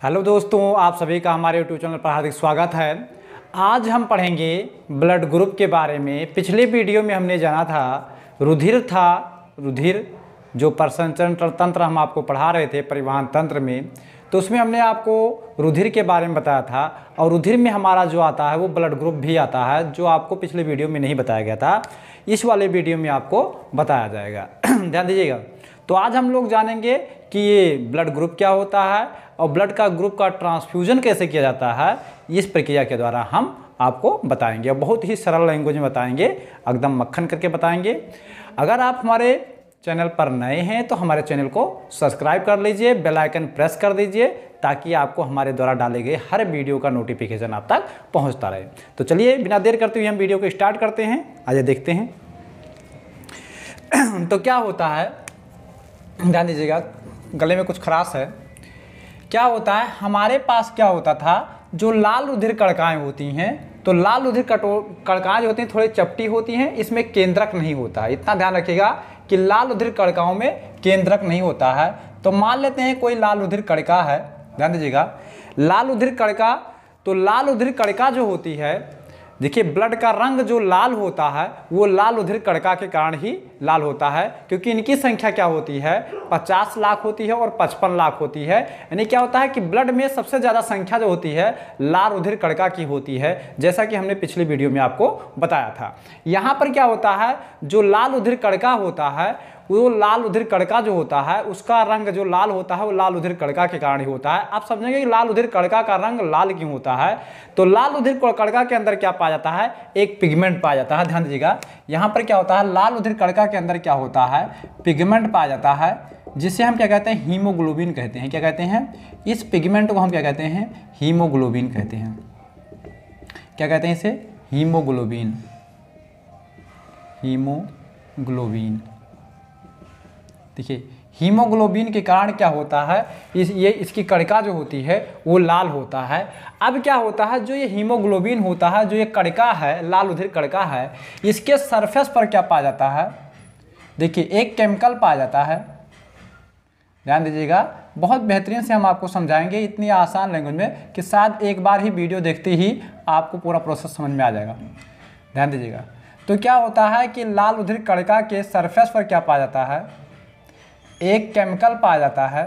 Hello दोस्तों, आप सभी का हमारे यूट्यूब चैनल पर हार्दिक स्वागत है। आज हम पढ़ेंगे ब्लड ग्रुप के बारे में। पिछले वीडियो में हमने जाना था रुधिर जो प्रसंचरण तंत्र हम आपको पढ़ा रहे थे परिवहन तंत्र में, तो उसमें हमने आपको रुधिर के बारे में बताया था। और रुधिर में हमारा जो आता है वो ब्लड ग्रुप भी आता है, जो आपको पिछले वीडियो में नहीं बताया गया था। इस वाले वीडियो में आपको बताया जाएगा। ध्यान दीजिएगा। तो आज हम लोग जानेंगे कि ये ब्लड ग्रुप क्या होता है और ब्लड का ग्रुप का ट्रांसफ्यूजन कैसे किया जाता है। इस प्रक्रिया के द्वारा हम आपको बताएंगे और बहुत ही सरल लैंग्वेज में बताएंगे, एकदम मक्खन करके बताएंगे। अगर आप हमारे चैनल पर नए हैं तो हमारे चैनल को सब्सक्राइब कर लीजिए, बेल आइकन प्रेस कर दीजिए, ताकि आपको हमारे द्वारा डाले गए हर वीडियो का नोटिफिकेशन आप तक पहुंचता रहे। तो चलिए बिना देर करते हुए हम वीडियो को स्टार्ट करते हैं। आइए देखते हैं। तो क्या होता है, ध्यान दीजिएगा, गले में कुछ खराश है। क्या होता है, हमारे पास क्या होता था, जो लाल रुधिर कणिकाएं होती हैं, तो लाल रुधिर कणिकाएं जो होती हैं थोड़ी चपटी होती हैं, इसमें केंद्रक नहीं होता है। इतना ध्यान रखिएगा कि लाल रुधिर कणिकाओं में केंद्रक नहीं होता है। तो मान लेते हैं कोई लाल रुधिर कणिका है, ध्यान दीजिएगा, लाल रुधिर कणिका। तो लाल रुधिर कणिका जो होती है, देखिए ब्लड का रंग जो लाल होता है वो लाल रुधिर कणिका के कारण ही लाल होता है, क्योंकि इनकी संख्या क्या होती है, 50 लाख होती है और 55 लाख होती है। यानी क्या होता है कि ब्लड में सबसे ज़्यादा संख्या जो होती है लाल रुधिर कणिका की होती है, जैसा कि हमने पिछली वीडियो में आपको बताया था। यहाँ पर क्या होता है, जो लाल रुधिर कणिका होता है, वो लाल रुधिर कणिका जो होता है उसका रंग जो लाल होता है वो लाल रुधिर कणिका के कारण ही होता है। आप समझेंगे कि लाल रुधिर कणिका का रंग लाल क्यों होता है। तो लाल रुधिर कणिका के अंदर क्या पाया जाता है, एक पिगमेंट पाया जाता है। ध्यान दीजिएगा, यहाँ पर क्या होता है, लाल रुधिर कणिका के अंदर क्या होता है, पिगमेंट पाया जाता है, जिसे हम क्या कहते हैं, हीमोग्लोबिन कहते हैं। क्या कहते हैं, इस पिगमेंट को हम क्या कहते हैं, हीमोग्लोबिन कहते हैं। क्या कहते हैं इसे, हीमोग्लोबिन। हीमोग्लोबिन, देखिए हीमोग्लोबिन के कारण क्या होता है, इसकी कणिका जो होती है वो लाल होता है। अब क्या होता है, जो ये हीमोग्लोबिन होता है, जो ये कणिका है, लाल रुधिर कणिका है, इसके सरफेस पर क्या पाया जाता है, देखिए एक केमिकल पाया जाता है। ध्यान दीजिएगा, बहुत बेहतरीन से हम आपको समझाएंगे इतनी आसान लैंग्वेज में कि शायद एक बार ही वीडियो देखते ही आपको पूरा प्रोसेस समझ में आ जाएगा। ध्यान दीजिएगा, तो क्या होता है कि लाल रुधिर कणिका के सरफेस पर क्या पाया जाता है, एक केमिकल पाया जाता है।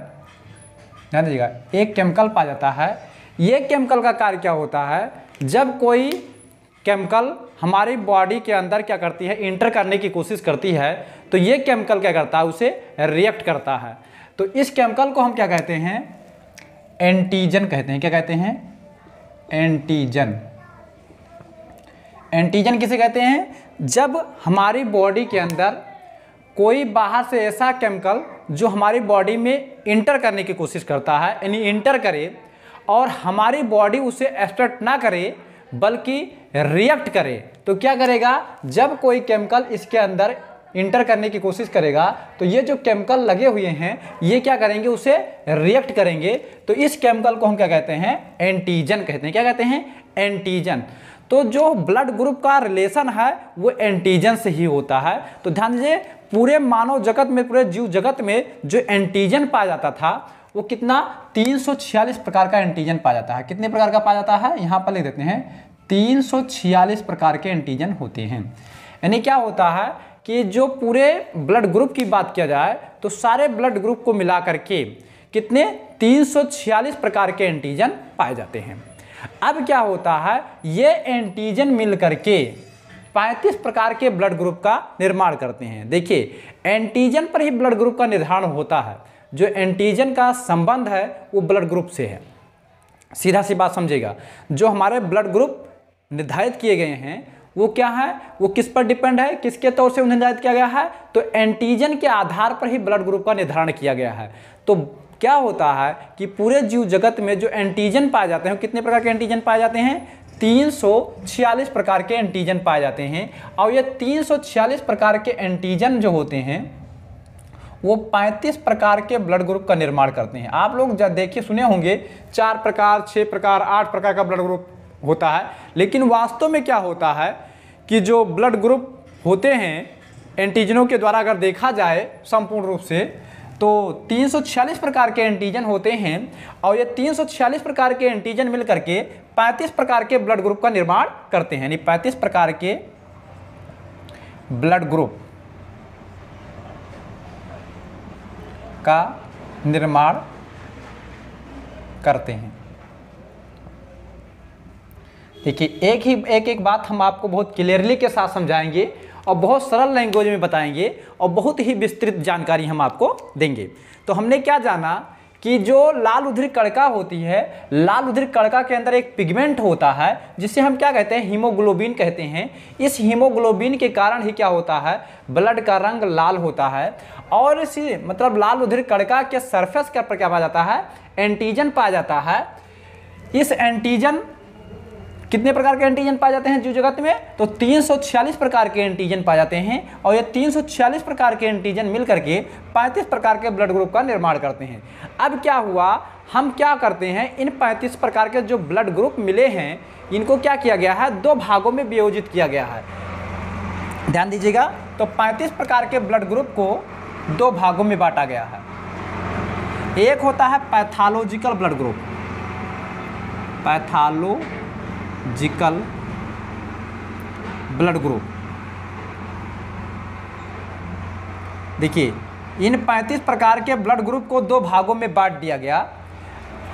ध्यान दीजिएगा, एक केमिकल पाया जाता है। ये केमिकल का कार्य क्या होता है, जब कोई केमिकल हमारी बॉडी के अंदर क्या करती है, इंटर करने की कोशिश करती है, तो ये केमिकल क्या करता है, उसे रिएक्ट करता है। तो इस केमिकल को हम क्या कहते हैं, एंटीजन कहते हैं। क्या कहते हैं, एंटीजन। एंटीजन किसे कहते हैं, जब हमारी बॉडी के अंदर कोई बाहर से ऐसा केमिकल जो हमारी बॉडी में इंटर करने की कोशिश करता है, यानी इंटर करे और हमारी बॉडी उसे एक्सट्रैक्ट ना करे बल्कि रिएक्ट करे, तो क्या करेगा, जब कोई केमिकल इसके अंदर इंटर करने की कोशिश करेगा तो ये जो केमिकल लगे हुए हैं ये क्या करेंगे, उसे रिएक्ट करेंगे। तो इस केमिकल को हम क्या कहते हैं, एंटीजन कहते हैं। क्या कहते हैं, एंटीजन। तो जो ब्लड ग्रुप का रिलेशन है वो एंटीजन से ही होता है। तो ध्यान दीजिए, पूरे मानव जगत में, पूरे जीव जगत में जो एंटीजन पाया जाता था वो कितना, 346 प्रकार का एंटीजन पाया जाता है। कितने प्रकार का पाया जाता है, यहाँ पर लिख देते हैं, 346 प्रकार के एंटीजन होते हैं। यानी क्या होता है कि जो पूरे ब्लड ग्रुप की बात किया जाए तो सारे ब्लड ग्रुप को मिला करके कितने, 346 प्रकार के एंटीजन पाए जाते हैं। अब क्या होता है, ये एंटीजन मिल करके 35 प्रकार के ब्लड ग्रुप का निर्माण करते हैं। देखिए, एंटीजन पर ही ब्लड ग्रुप का निर्धारण होता है। जो एंटीजन का संबंध है वो ब्लड ग्रुप से है। सीधा सी बात समझिएगा, जो हमारे ब्लड ग्रुप निर्धारित किए गए हैं वो क्या है, वो किस पर डिपेंड है, किसके तौर से उन्हें निर्धारित किया गया है, तो एंटीजन के आधार पर ही ब्लड ग्रुप का निर्धारण किया गया है। तो क्या होता है कि पूरे जीव जगत में जो एंटीजन पाए जाते हैं, कितने प्रकार के एंटीजन पाए जाते हैं, 346 प्रकार के एंटीजन पाए जाते हैं। और ये 346 प्रकार के एंटीजन जो होते हैं वो 35 प्रकार के ब्लड ग्रुप का निर्माण करते हैं। आप लोग जब देखिए सुने होंगे 4 प्रकार, 6 प्रकार, 8 प्रकार का ब्लड ग्रुप होता है, लेकिन वास्तव में क्या होता है कि जो ब्लड ग्रुप होते हैं एंटीजनों के द्वारा अगर देखा जाए संपूर्ण रूप से, तो 346 प्रकार के एंटीजन होते हैं और ये 346 प्रकार के एंटीजन मिलकर के 35 प्रकार के ब्लड ग्रुप का निर्माण करते हैं, यानी 35 प्रकार के ब्लड ग्रुप का निर्माण करते हैं। देखिए एक बात हम आपको बहुत क्लियरली के साथ समझाएंगे और बहुत सरल लैंग्वेज में बताएंगे और बहुत ही विस्तृत जानकारी हम आपको देंगे। तो हमने क्या जाना कि जो लाल उद्धृत कणिका होती है, लाल उद्धृत कणिका के अंदर एक पिगमेंट होता है जिसे हम क्या कहते हैं, हीमोग्लोबिन कहते हैं। इस हीमोग्लोबिन के कारण ही क्या होता है, ब्लड का रंग लाल होता है। और इसी मतलब लाल उद्धृत कणिका के सरफेस के ऊपर क्या पाया जाता है, एंटीजन पाया जाता है। इस एंटीजन, कितने प्रकार के एंटीजन पाए जाते हैं जीव जगत में, तो 346 प्रकार के एंटीजन पाए जाते हैं और ये 346 प्रकार के एंटीजन मिलकर के 35 प्रकार के ब्लड ग्रुप का निर्माण करते हैं। अब क्या हुआ, हम क्या करते हैं, इन 35 प्रकार के जो ब्लड ग्रुप मिले हैं इनको क्या किया गया है, 2 भागों में वियोजित किया गया है। ध्यान दीजिएगा, तो 35 प्रकार के ब्लड ग्रुप को 2 भागों में बांटा गया है। एक होता है pathological blood group, pathological blood group. देखिए इन 35 प्रकार के ब्लड ग्रुप को 2 भागों में बांट दिया गया।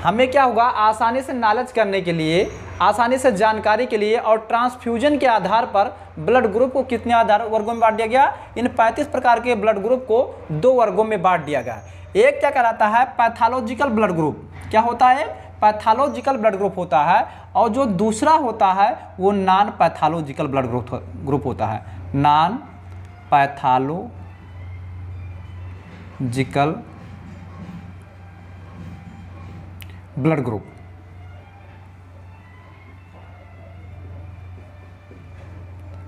हमें क्या होगा, आसानी से नॉलेज करने के लिए, आसानी से जानकारी के लिए और ट्रांसफ्यूजन के आधार पर ब्लड ग्रुप को कितने आधार वर्गों में बांट दिया गया, इन 35 प्रकार के ब्लड ग्रुप को 2 वर्गों में बांट दिया गया। एक क्या कहलाता है, पैथोलॉजिकल ब्लड ग्रुप। क्या होता है, पैथोलॉजिकल ब्लड ग्रुप होता है। और जो दूसरा होता है वो नॉन पैथोलॉजिकल ब्लड ग्रुप होता है, नॉन पैथोलॉजिकल ब्लड ग्रुप।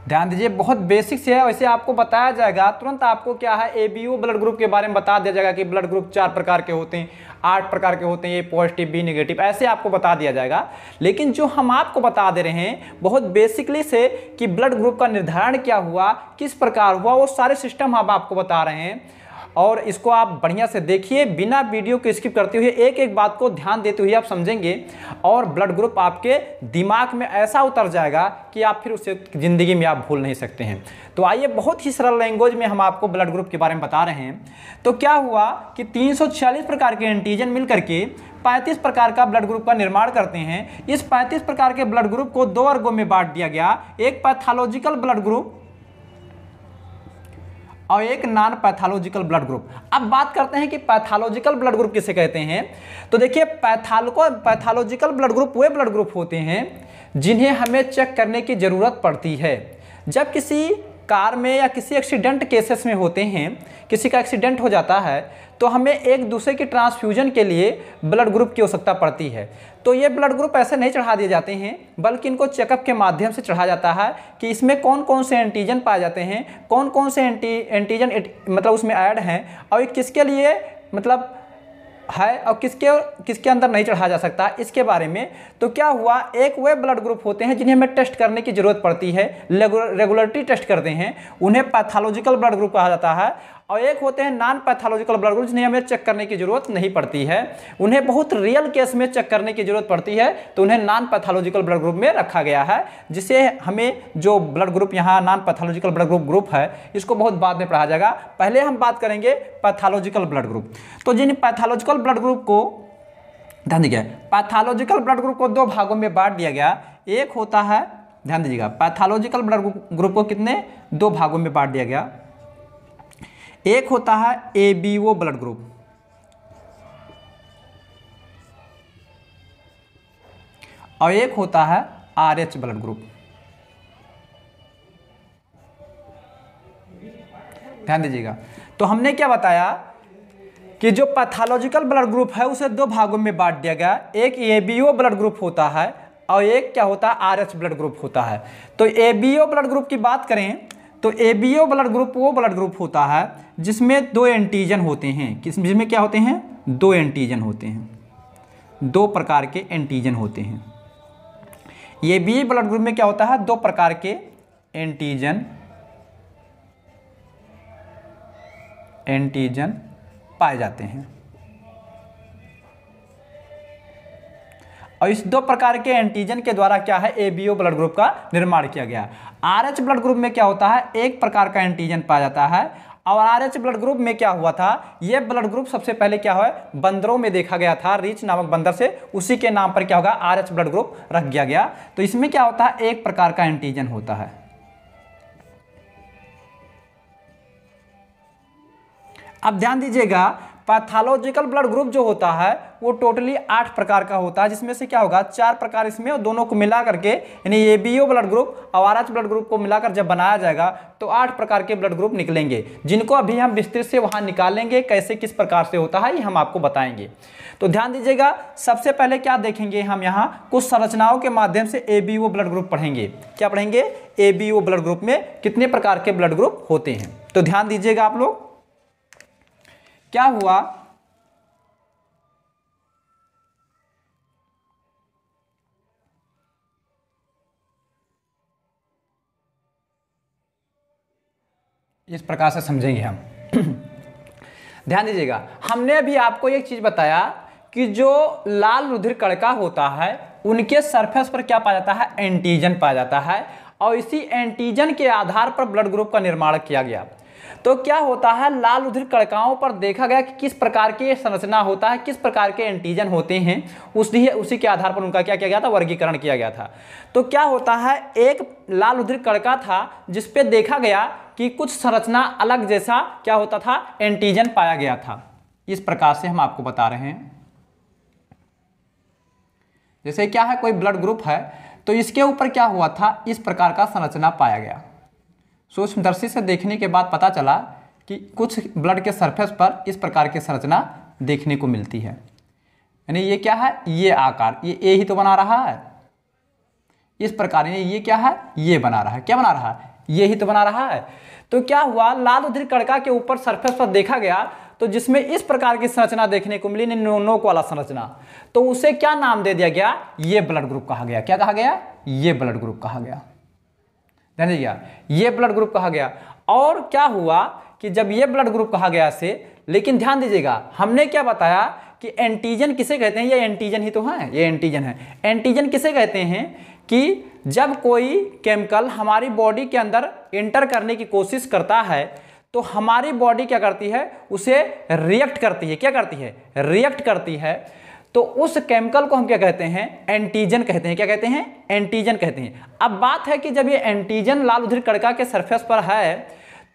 ध्यान दीजिए, बहुत बेसिक से है, वैसे आपको बताया जाएगा तुरंत। आपको क्या है, एबीओ ब्लड ग्रुप के बारे में बता दिया जाएगा कि ब्लड ग्रुप 4 प्रकार के होते हैं, 8 प्रकार के होते हैं, ए पॉजिटिव, बी नेगेटिव, ऐसे आपको बता दिया जाएगा। लेकिन जो हम आपको बता दे रहे हैं बहुत बेसिकली से कि ब्लड ग्रुप का निर्धारण क्या हुआ, किस प्रकार हुआ, वो सारे सिस्टम हम आपको बता रहे हैं। और इसको आप बढ़िया से देखिए, बिना वीडियो को स्किप करते हुए एक एक बात को ध्यान देते हुए आप समझेंगे और ब्लड ग्रुप आपके दिमाग में ऐसा उतर जाएगा कि आप फिर उसे ज़िंदगी में आप भूल नहीं सकते हैं। तो आइए, बहुत ही सरल लैंग्वेज में हम आपको ब्लड ग्रुप के बारे में बता रहे हैं। तो क्या हुआ कि 346 प्रकार के एंटीजन मिलकर के 35 प्रकार का ब्लड ग्रुप का निर्माण करते हैं। इस 35 प्रकार के ब्लड ग्रुप को 2 वर्गों में बांट दिया गया, एक पैथोलॉजिकल ब्लड ग्रुप और एक नॉन पैथोलॉजिकल ब्लड ग्रुप। अब बात करते हैं कि पैथोलॉजिकल ब्लड ग्रुप किसे कहते हैं। तो देखिए, पैथोलॉजिकल ब्लड ग्रुप वे ब्लड ग्रुप होते हैं जिन्हें हमें चेक करने की ज़रूरत पड़ती है। जब किसी कार में या किसी एक्सीडेंट केसेस में होते हैं, किसी का एक्सीडेंट हो जाता है तो हमें एक दूसरे की ट्रांसफ्यूजन के लिए ब्लड ग्रुप की आवश्यकता पड़ती है। तो ये ब्लड ग्रुप ऐसे नहीं चढ़ा दिए जाते हैं, बल्कि इनको चेकअप के माध्यम से चढ़ा जाता है कि इसमें कौन कौन से एंटीजन पाए जाते हैं, कौन कौन से एंटीजन मतलब उसमें ऐड हैं और ये किसके लिए मतलब है और किसके अंदर नहीं चढ़ा जा सकता, इसके बारे में। तो क्या हुआ, एक वे ब्लड ग्रुप होते हैं जिन्हें हमें टेस्ट करने की ज़रूरत पड़ती है, रेगुलरली टेस्ट करते हैं, उन्हें पैथोलॉजिकल ब्लड ग्रुप कहा जाता है। और एक होते हैं नॉन पैथोलॉजिकल ब्लड ग्रुप जिन्हें हमें चेक करने की ज़रूरत नहीं पड़ती है, उन्हें बहुत रियल केस में चेक करने की ज़रूरत पड़ती है, तो उन्हें नॉन पैथोलॉजिकल ब्लड ग्रुप में रखा गया है। जिसे हमें जो ब्लड ग्रुप यहाँ नॉन पैथोलॉजिकल ब्लड ग्रुप है, इसको बहुत बाद में पढ़ा जाएगा। पहले हम बात करेंगे पैथोलॉजिकल ब्लड ग्रुप। तो जिन पैथोलॉजिकल ब्लड ग्रुप को ध्यान दीजिए, पैथोलॉजिकल ब्लड ग्रुप को 2 भागों में बांट दिया गया। एक होता है, ध्यान दीजिएगा, पैथोलॉजिकल ब्लड ग्रुप को कितने 2 भागों में बांट दिया गया। एक होता है एबीओ ब्लड ग्रुप और एक होता है आरएच ब्लड ग्रुप। ध्यान दीजिएगा, तो हमने क्या बताया कि जो पैथोलॉजिकल ब्लड ग्रुप है उसे 2 भागों में बांट दिया गया। एक एबीओ ब्लड ग्रुप होता है और एक क्या होता है, आरएच ब्लड ग्रुप होता है। तो एबीओ ब्लड ग्रुप की बात करें तो एबीओ ब्लड ग्रुप वो ब्लड ग्रुप होता है जिसमें 2 एंटीजन होते हैं। जिसमें क्या होते हैं, 2 एंटीजन होते हैं, 2 प्रकार के एंटीजन होते हैं। ये बी ब्लड ग्रुप में क्या होता है, 2 प्रकार के एंटीजन पाए जाते हैं। और इस दो प्रकार के एंटीजन के द्वारा क्या है, एबीओ ब्लड ग्रुप का निर्माण किया गया। आरएच ब्लड ग्रुप में क्या होता है, एक प्रकार का एंटीजन पाया जाता है। और आरएच ब्लड ग्रुप में क्या हुआ था, यह ब्लड ग्रुप सबसे पहले क्या हुआ, बंदरों में देखा गया था, रीच नामक बंदर से, उसी के नाम पर क्या होगा, आरएच ब्लड ग्रुप रख दिया गया। तो इसमें क्या होता है, एक प्रकार का एंटीजन होता है। अब ध्यान दीजिएगा, पैथोलॉजिकल ब्लड ग्रुप जो होता है वो टोटली 8 प्रकार का होता है, जिसमें से क्या होगा, 4 प्रकार इसमें और दोनों को मिला करके यानी एबीओ ब्लड ग्रुप और आरएच ब्लड ग्रुप को मिलाकर जब बनाया जाएगा तो 8 प्रकार के ब्लड ग्रुप निकलेंगे, जिनको अभी हम विस्तृत से वहां निकालेंगे, कैसे किस प्रकार से होता है ये हम आपको बताएंगे। तो ध्यान दीजिएगा, सबसे पहले क्या देखेंगे हम यहाँ कुछ संरचनाओं के माध्यम से एबीओ ब्लड ग्रुप पढ़ेंगे। क्या पढ़ेंगे, एबीओ ब्लड ग्रुप में कितने प्रकार के ब्लड ग्रुप होते हैं। तो ध्यान दीजिएगा आप लोग, क्या हुआ, इस प्रकार से समझेंगे हम। ध्यान दीजिएगा, हमने अभी आपको एक चीज बताया कि जो लाल रुधिर कणिका होता है उनके सरफेस पर क्या पाया जाता है, एंटीजन पाया जाता है, और इसी एंटीजन के आधार पर ब्लड ग्रुप का निर्माण किया गया। तो क्या होता है, लाल रुधिर कणिकाओं पर देखा गया कि किस प्रकार की संरचना होता है, किस प्रकार के एंटीजन होते हैं, उसी के आधार पर उनका क्या किया गया था, वर्गीकरण किया गया था। तो क्या होता है, एक लाल रुधिर कणिका था जिसपे देखा गया कि कुछ संरचना अलग जैसा क्या होता था, एंटीजन पाया गया था। इस प्रकार से हम आपको बता रहे हैं। जैसे क्या है, कोई ब्लड ग्रुप है तो इसके ऊपर क्या हुआ था, इस प्रकार का संरचना पाया गया। सूक्ष्मदर्शी से देखने के बाद पता चला कि कुछ ब्लड के सरफेस पर इस प्रकार की संरचना देखने को मिलती है। यानी ये क्या है, ये आकार, ये ए ही तो बना रहा है इस प्रकार, ये क्या है, ये बना रहा है, क्या बना रहा है, ये ही तो बना रहा है। तो क्या हुआ, लाल रुधिर कणिका के ऊपर सरफेस पर देखा गया तो जिसमें इस प्रकार की संरचना देखने को मिली, नोक वाला संरचना, तो उसे क्या नाम दे दिया गया, ये ब्लड ग्रुप कहा गया। क्या कहा गया, ये ब्लड ग्रुप कहा गया। ध्यान दीजिएगा, ये ब्लड ग्रुप कहा गया। और क्या हुआ कि जब ये ब्लड ग्रुप कहा गया से, लेकिन ध्यान दीजिएगा, हमने क्या बताया कि एंटीजन किसे कहते हैं, ये एंटीजन ही तो है, ये एंटीजन है। एंटीजन किसे कहते हैं कि जब कोई केमिकल हमारी बॉडी के अंदर एंटर करने की कोशिश करता है तो हमारी बॉडी क्या करती है, उसे रिएक्ट करती है। क्या करती है, रिएक्ट करती है। तो उस केमिकल को हम क्या कहते हैं, एंटीजन कहते हैं। क्या कहते हैं, एंटीजन कहते हैं। अब बात है कि जब ये एंटीजन लाल रुधिर कणिका के सरफेस पर है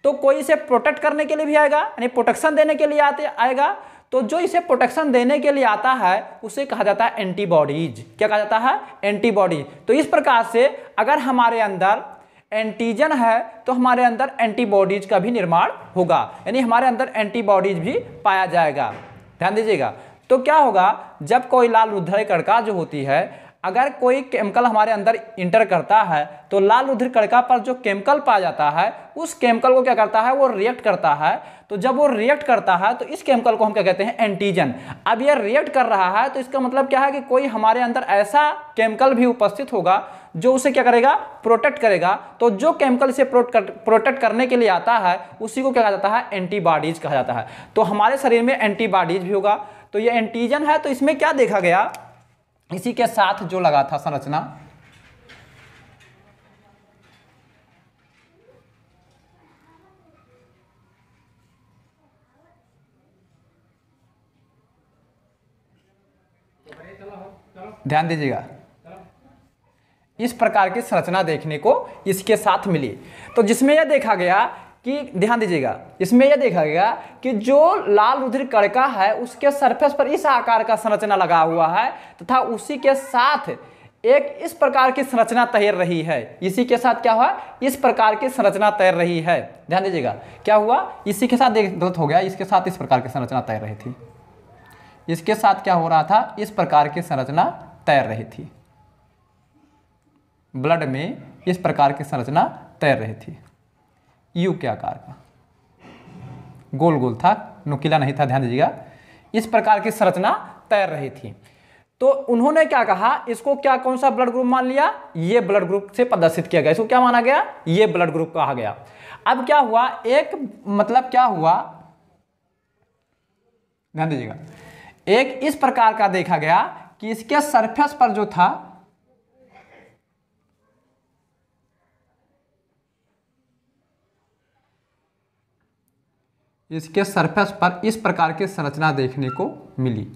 तो कोई इसे प्रोटेक्ट करने के लिए भी आएगा, यानी प्रोटेक्शन देने के लिए आएगा। तो जो इसे प्रोटेक्शन देने के लिए आता है उसे कहा जाता है एंटीबॉडीज। क्या कहा जाता है, एंटीबॉडी। तो इस प्रकार से अगर हमारे अंदर एंटीजन है तो हमारे अंदर एंटीबॉडीज का भी निर्माण होगा, यानी हमारे अंदर एंटीबॉडीज भी पाया जाएगा। ध्यान दीजिएगा, तो क्या होगा, जब कोई लाल रुधिर कणिका जो होती है, अगर कोई केमिकल हमारे अंदर इंटर करता है तो लाल रुधिर कणिका पर जो केमिकल पाया जाता है उस केमिकल को क्या करता है, वो रिएक्ट करता है। तो जब वो रिएक्ट करता है तो इस केमिकल को हम क्या कहते हैं, एंटीजन। अब ये रिएक्ट कर रहा है तो इसका मतलब क्या है कि कोई हमारे अंदर ऐसा केमिकल भी उपस्थित होगा जो उसे क्या करेगा, प्रोटेक्ट करेगा। तो जो केमिकल इसे प्रोटेक्ट करने के लिए आता है उसी को क्या कहा जाता है, एंटीबॉडीज कहा जाता है। तो हमारे शरीर में एंटीबॉडीज भी होगा। तो ये एंटीजन है। तो इसमें क्या देखा गया, इसी के साथ जो लगा था संरचना, ध्यान दीजिएगा, इस प्रकार की संरचना देखने को इसके साथ मिली। तो जिसमें यह देखा गया कि, ध्यान दीजिएगा, इसमें यह देखा गया कि जो लाल रुधिर कणिका है उसके सरफेस पर इस आकार का संरचना लगा हुआ है तथा उसी के साथ एक इस प्रकार की संरचना तैर रही है। इसी के साथ क्या हुआ, इस प्रकार की संरचना तैर रही है। ध्यान दीजिएगा, क्या हुआ, इसी के साथ गलत हो गया, इसके साथ इस प्रकार की संरचना तैर रही थी। इसके साथ क्या हो रहा था, इस प्रकार की संरचना तैर रही थी, ब्लड में इस प्रकार की संरचना तैर रही थी। यू के आकार का, गोल गोल था, नुकीला नहीं था। ध्यान दीजिएगा, इस प्रकार की संरचना तैर रही थी। तो उन्होंने क्या कहा, इसको क्या, कौन सा ब्लड ग्रुप मान लिया, ये ब्लड ग्रुप से प्रदर्शित किया गया। इसको क्या माना गया, ये ब्लड ग्रुप कहा गया। अब क्या हुआ, एक मतलब क्या हुआ, ध्यान दीजिएगा, एक इस प्रकार का देखा गया कि इसके सरफेस पर जो था इसके सरफेस पर इस प्रकार की संरचना देखने को मिली।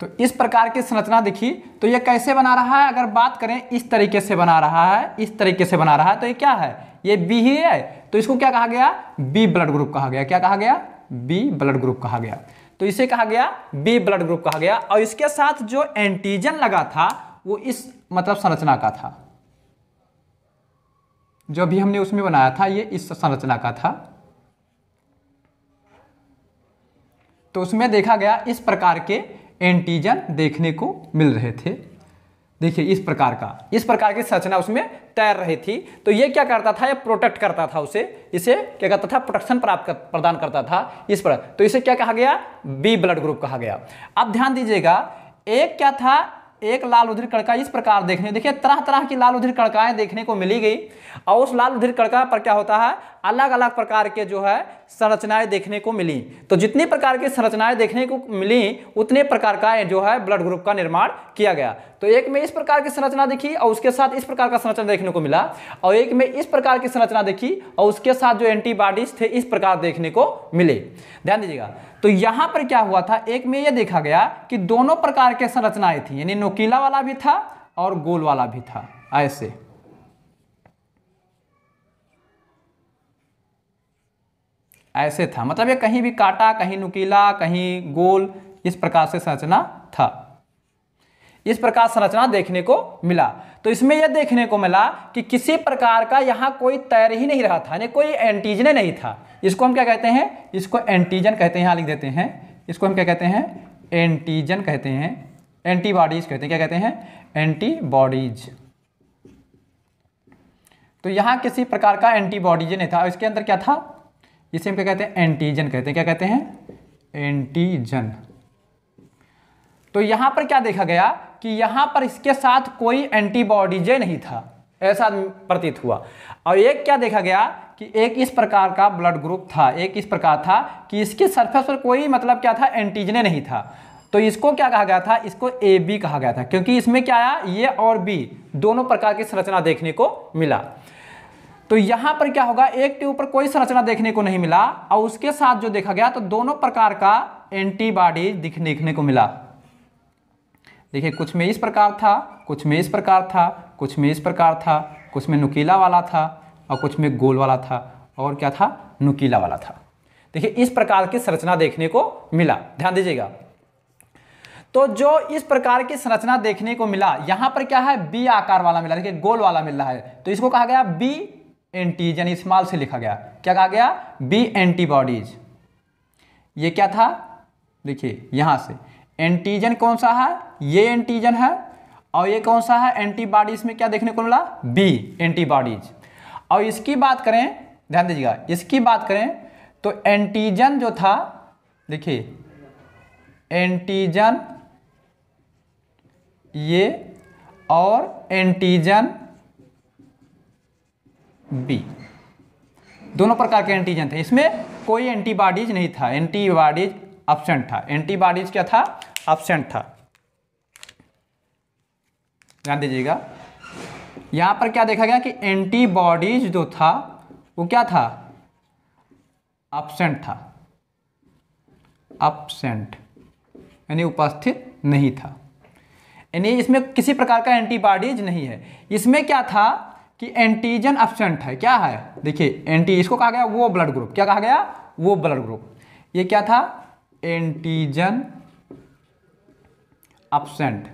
तो इस प्रकार की संरचना दिखी। तो ये कैसे बना रहा है, अगर बात करें इस तरीके से बना रहा है, इस तरीके से बना रहा है, तो ये क्या है, ये बी ही है। तो इसको क्या कहा गया, बी ब्लड ग्रुप कहा गया। क्या कहा गया, बी ब्लड ग्रुप कहा गया। तो इसे कहा गया बी ब्लड ग्रुप कहा गया। और इसके साथ जो एंटीजन लगा था वो इस मतलब संरचना का था, जो अभी हमने उसमें बनाया था ये इस संरचना का था। तो उसमें देखा गया इस प्रकार के एंटीजन देखने को मिल रहे थे। देखिए इस प्रकार की संरचना उसमें तैर रही थी। तो ये क्या करता था, ये प्रोटेक्ट करता था उसे, इसे क्या करता था, प्रोटेक्शन प्रदान करता था इस पर। तो इसे क्या कहा गया, बी ब्लड ग्रुप कहा गया। अब ध्यान दीजिएगा, एक क्या था, एक लाल उधिर कणिका इस प्रकार देखने, देखिए तरह तरह की लाल उधिर कणिकाएं देखने को मिली गई। और उस लाल उधिर कणिका पर क्या होता है, अलग अलग प्रकार के जो है संरचनाएं देखने को मिली। तो जितनी प्रकार की संरचनाएं देखने को मिली उतने प्रकार का जो है ब्लड ग्रुप का निर्माण किया गया। तो एक में इस प्रकार की संरचना दिखी और उसके साथ इस प्रकार का संरचना देखने को मिला, और एक में इस प्रकार की संरचना देखी और उसके साथ जो एंटीबॉडीज थे इस प्रकार देखने को मिले। ध्यान दीजिएगा, तो यहां पर क्या हुआ था, एक में यह देखा गया कि दोनों प्रकार के संरचनाएं थी, यानी नुकीला वाला भी था और गोल वाला भी था। ऐसे था, मतलब ये कहीं भी काटा, कहीं नुकीला, कहीं गोल, इस प्रकार से संरचना था। इस प्रकार संरचना देखने को मिला। तो इसमें यह देखने को मिला कि किसी प्रकार का यहां कोई तैर ही नहीं रहा था, यानी कोई एंटीजन नहीं था। इसको हम क्या कहते हैं, इसको एंटीजन कहते हैं। यहां लिख देते हैं, इसको हम क्या कहते हैं, एंटीजन कहते हैं, एंटीबॉडीज कहते हैं। क्या कहते हैं, एंटीबॉडीज। तो यहां किसी प्रकार का एंटीबॉडीज नहीं था। इसके अंदर क्या था, इसे हम क्या कहते हैं, एंटीजन कहते हैं। क्या कहते हैं, एंटीजन। तो यहां पर क्या देखा गया कि यहां पर इसके साथ कोई एंटीबॉडीज नहीं था, ऐसा प्रतीत हुआ। और एक क्या देखा गया कि एक इस प्रकार का ब्लड ग्रुप था, एक इस प्रकार था कि इसके सरफेस पर कोई मतलब क्या था, एंटीजन नहीं था। तो इसको क्या कहा गया था, इसको ए बी कहा गया था, क्योंकि इसमें क्या आया, ये और बी दोनों प्रकार की संरचना देखने को मिला। तो यहां पर क्या होगा, एक के ऊपर कोई संरचना देखने को नहीं मिला और उसके साथ जो देखा गया तो दोनों प्रकार का एंटीबॉडीज देखने को मिला। देखिए कुछ में इस प्रकार था, कुछ में इस प्रकार था, कुछ में इस प्रकार था, कुछ में नुकीला वाला था और कुछ में गोल वाला था, और क्या था, नुकीला वाला था। देखिए इस प्रकार की संरचना देखने को मिला। ध्यान दीजिएगा, तो जो इस प्रकार की संरचना देखने को मिला, यहां पर क्या है, बी आकार वाला मिला, देखिए गोल वाला मिल रहा है। तो इसको कहा गया बी एंटीजन, स्मॉल से लिखा गया। क्या कहा गया, बी एंटीबॉडीज। ये क्या था, देखिए यहां से एंटीजन कौन सा है, ये एंटीजन है, और ये कौन सा है, एंटीबॉडीज में क्या देखने को मिला, बी एंटीबॉडीज। और इसकी बात करें, ध्यान दीजिएगा, इसकी बात करें तो एंटीजन जो था, देखिए एंटीजन ये और एंटीजन बी, दोनों प्रकार के एंटीजन थे। इसमें कोई एंटीबॉडीज नहीं था, एंटीबॉडीज एब्सेंट था। एंटीबॉडीज क्या था, एब्सेंट था। ध्यान दीजिएगा, यहां पर क्या देखा गया कि एंटीबॉडीज जो था वो क्या था, एब्सेंट था, एब्सेंट यानी उपस्थित नहीं था, यानी इसमें किसी प्रकार का एंटीबॉडीज नहीं है। इसमें क्या था कि एंटीजन एब्सेंट है। क्या है, देखिए एंटी, इसको कहा गया वो ब्लड ग्रुप। क्या कहा गया, वो ब्लड ग्रुप। ये क्या था, एंटीजन एब्सेंट।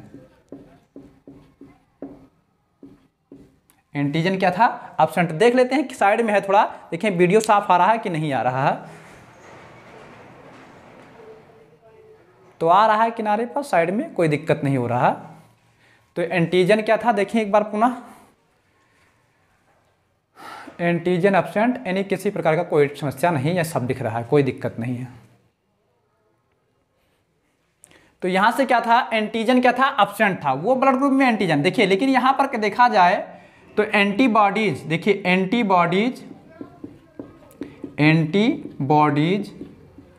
एंटीजन क्या था, एब्सेंट। देख लेते हैं कि साइड में है थोड़ा, देखें वीडियो साफ आ रहा है कि नहीं आ रहा है। तो आ रहा है किनारे पर, साइड में कोई दिक्कत नहीं हो रहा। तो एंटीजन क्या था, देखें एक बार पुनः, एंटीजन एब्सेंट, यानी किसी प्रकार का कोई समस्या नहीं है, सब दिख रहा है, कोई दिक्कत नहीं है। तो यहाँ से क्या था, एंटीजन क्या था, एब्सेंट था, वो ब्लड ग्रुप में एंटीजन। देखिए लेकिन यहाँ पर देखा जाए तो एंटीबॉडीज, देखिए एंटीबॉडीज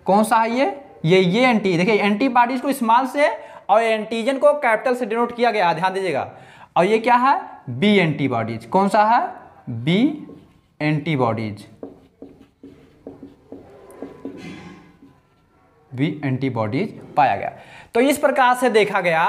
कौन सा है ये एंटी, देखिए एंटीबॉडीज को स्मॉल से और एंटीजन को कैपिटल से डिनोट किया गया, ध्यान दीजिएगा। और ये क्या है, बी एंटीबॉडीज, कौन सा है, बी एंटीबॉडीज, बी एंटीबॉडीज पाया गया। तो इस प्रकार से देखा गया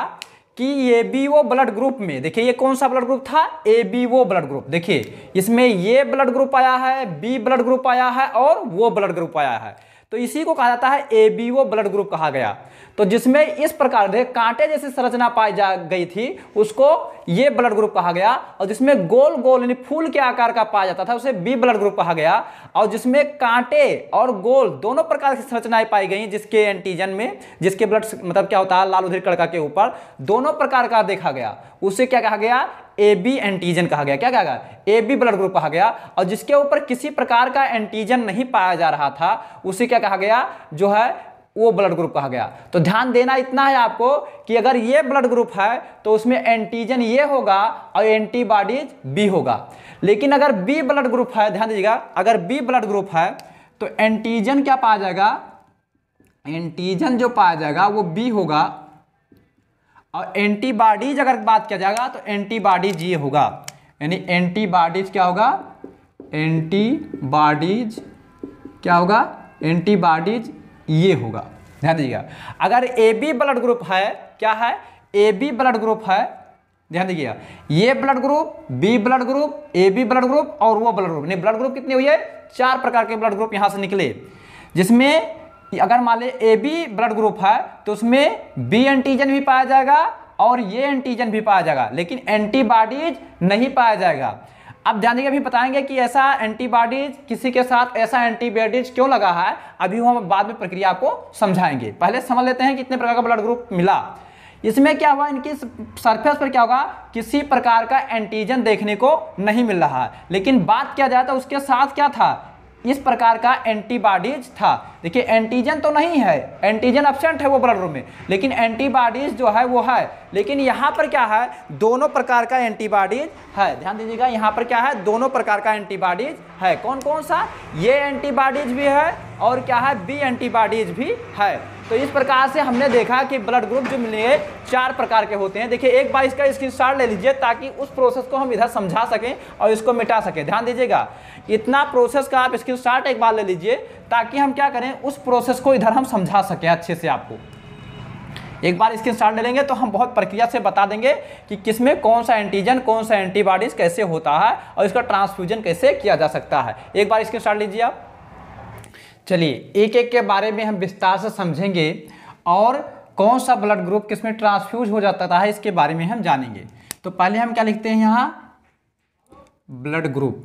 कि एबीओ ब्लड ग्रुप में, देखिए ये कौन सा ब्लड ग्रुप था, एबीओ ब्लड ग्रुप। देखिए इसमें ये ब्लड ग्रुप आया है, बी ब्लड ग्रुप आया है और वो ब्लड ग्रुप आया है, तो इसी को कहा जाता है एबीओ ब्लड ग्रुप कहा गया। तो जिसमें इस प्रकार से कांटे जैसी संरचना पाई जा गई थी उसको ये ब्लड ग्रुप कहा गया, और जिसमें गोल गोल यानी फूल के आकार का पाया जाता था उसे बी ब्लड ग्रुप कहा गया। और जिसमें कांटे और गोल दोनों प्रकार की संरचनाएं पाई गई जिसके एंटीजन में, जिसके ब्लड मतलब क्या होता है लाल उधिर कणका के ऊपर दोनों प्रकार का देखा गया, उसे क्या कहा गया, एबी एंटीजन कहा गया। क्या कहा गया, एबी ब्लड ग्रुप कहा गया। और जिसके ऊपर किसी प्रकार का एंटीजन नहीं पाया जा रहा था उसे क्या कहा गया, जो है वो ब्लड ग्रुप कहा गया। तो ध्यान देना इतना है आपको कि अगर ये ब्लड ग्रुप है तो उसमें एंटीजन ये होगा और एंटीबॉडीज बी होगा। लेकिन अगर बी ब्लड ग्रुप है, ध्यान दीजिएगा, अगर बी ब्लड ग्रुप है तो एंटीजन क्या पाया जाएगा, एंटीजन जो पाया जाएगा वो बी होगा, और एंटीबॉडीज अगर बात किया जाएगा तो एंटीबॉडीज ये होगा, यानी एंटीबॉडीज क्या होगा, एंटीबॉडीज क्या होगा, एंटीबॉडीज ये होगा। ध्यान दीजिएगा, अगर ए बी ब्लड ग्रुप है, क्या है, ए बी ब्लड ग्रुप है, ध्यान दीजिएगा, A blood group, B blood group, A B blood group और O blood group, blood group कितने हुए, 4 प्रकार के ब्लड ग्रुप यहां से निकले। जिसमें अगर मान ले ए बी ब्लड ग्रुप है तो उसमें बी एंटीजन भी पाया जाएगा और ये एंटीजन भी पाया जाएगा, लेकिन एंटीबॉडीज नहीं पाया जाएगा। अब ध्यान दीजिए, अभी बताएंगे कि ऐसा एंटीबॉडीज किसी के साथ ऐसा एंटीबॉडीज क्यों लगा है, अभी हम बाद में प्रक्रिया आपको समझाएंगे। पहले समझ लेते हैं कितने प्रकार का ब्लड ग्रुप मिला। इसमें क्या हुआ, इनकी सरफेस पर क्या होगा, किसी प्रकार का एंटीजन देखने को नहीं मिल रहा है, लेकिन बात किया जाए तो उसके साथ क्या था, इस प्रकार का एंटीबॉडीज था। देखिए एंटीजन तो नहीं है, एंटीजन एब्सेंट है वो ब्लड ग्रुप में, लेकिन एंटीबॉडीज जो है वो है। लेकिन यहाँ पर क्या है, दोनों प्रकार का एंटीबॉडीज है। ध्यान दीजिएगा, यहाँ पर क्या है, दोनों प्रकार का एंटीबॉडीज है। कौन कौन सा, ये एंटीबॉडीज भी है और क्या है, बी एंटीबॉडीज भी है। तो इस प्रकार से हमने देखा कि ब्लड ग्रुप जो मिले 4 प्रकार के होते हैं। देखिए एक बार इसका स्क्रीनशॉट ले लीजिए ताकि उस प्रोसेस को हम इधर समझा सकें और इसको मिटा सकें। ध्यान दीजिएगा, इतना प्रोसेस का आप स्क्रीनशॉट एक बार ले लीजिए ताकि हम क्या करें, उस प्रोसेस को इधर हम समझा सकें अच्छे से। आपको एक बार स्क्रीनशॉट ले लेंगे तो हम बहुत प्रक्रिया से बता देंगे कि किसमें कौन सा एंटीजन, कौन सा एंटीबॉडीज कैसे होता है और इसका ट्रांसफ्यूजन कैसे किया जा सकता है। एक बार स्क्रीनशॉट लीजिए आप। चलिए एक एक के बारे में हम विस्तार से समझेंगे और कौन सा ब्लड ग्रुप किसमें ट्रांसफ्यूज हो जाता है इसके बारे में हम जानेंगे। तो पहले हम क्या लिखते हैं यहाँ, ब्लड ग्रुप,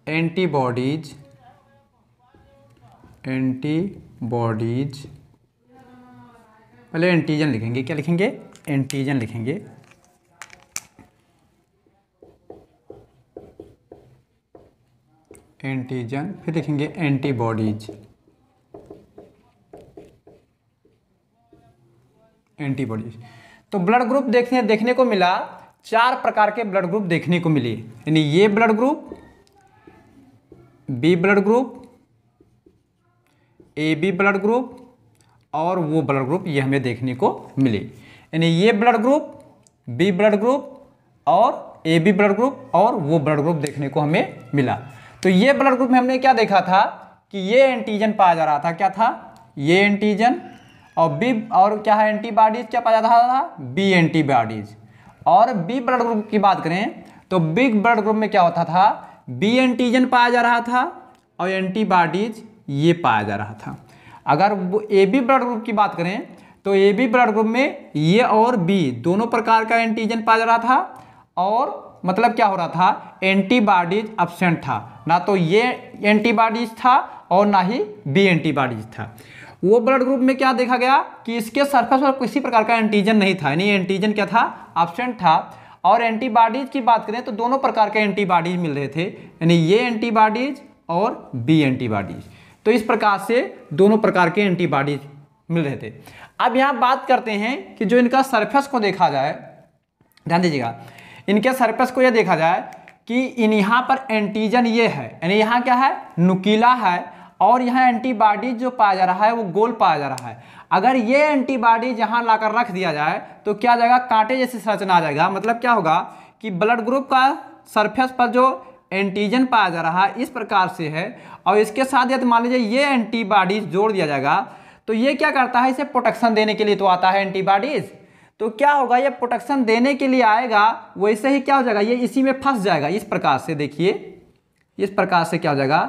एंटीबॉडीज, एंटीबॉडीज, पहले एंटीजन लिखेंगे, क्या लिखेंगे, एंटीजन लिखेंगे। एंटीजन, फिर लिखेंगे एंटीबॉडीज, एंटीबॉडीज। तो ब्लड ग्रुप देखने को मिला, 4 प्रकार के ब्लड ग्रुप देखने को मिले, यानी A blood group, B blood group, A B blood group और वो ब्लड ग्रुप, ये हमें देखने को मिले। यानी A blood group, B blood group और ए बी ब्लड ग्रुप और वो ब्लड ग्रुप देखने को हमें मिला। तो ये ब्लड ग्रुप में हमने क्या देखा था कि ये एंटीजन पाया जा रहा था, क्या था, ये एंटीजन, और बी और क्या है, एंटीबॉडीज क्या पाया जा रहा था, बी एंटीबॉडीज। और बी ब्लड ग्रुप की बात करें तो बी ब्लड ग्रुप में क्या होता था, बी एंटीजन पाया जा रहा था और एंटीबॉडीज ये पाया जा रहा था। अगर ए बी ब्लड ग्रुप की बात करें तो ए बी ब्लड ग्रुप में ये और बी दोनों प्रकार का एंटीजन पाया जा रहा था, और मतलब क्या हो रहा था, एंटीबॉडीज एब्सेंट था, ना तो ये एंटीबॉडीज था और ना ही बी एंटीबॉडीज था। वो ब्लड ग्रुप में क्या देखा गया कि इसके सरफेस पर किसी प्रकार का एंटीजन नहीं था, यानी एंटीजन क्या था, एब्सेंट था। और एंटीबॉडीज की बात करें तो दोनों प्रकार के एंटीबॉडीज मिल रहे थे, यानी ये एंटीबॉडीज और बी एंटीबॉडीज। तो इस प्रकार से दोनों प्रकार के एंटीबॉडीज मिल रहे थे। अब यहाँ बात करते हैं कि जो इनका सरफेस को देखा जाए, ध्यान दीजिएगा, इनके सरफेस को यह देखा जाए कि यहाँ पर एंटीजन ये है, यानी यहाँ क्या है, नुकीला है, और यहाँ एंटीबॉडी जो पाया जा रहा है वो गोल पाया जा रहा है। अगर ये एंटीबॉडी यहाँ लाकर रख दिया जाए तो क्या जाएगा, कांटे जैसी संरचना आ जाएगा। मतलब क्या होगा कि ब्लड ग्रुप का सरफेस पर जो एंटीजन पाया जा रहा है इस प्रकार से है, और इसके साथ यदि मान लीजिए ये एंटीबॉडीज जोड़ दिया जाएगा तो ये क्या करता है, इसे प्रोटेक्शन देने के लिए तो आता है एंटीबॉडीज। तो क्या होगा, ये प्रोटेक्शन देने के लिए आएगा, वैसे ही क्या हो जाएगा, ये इसी में फंस जाएगा। इस प्रकार से देखिए, इस प्रकार से क्या हो जाएगा,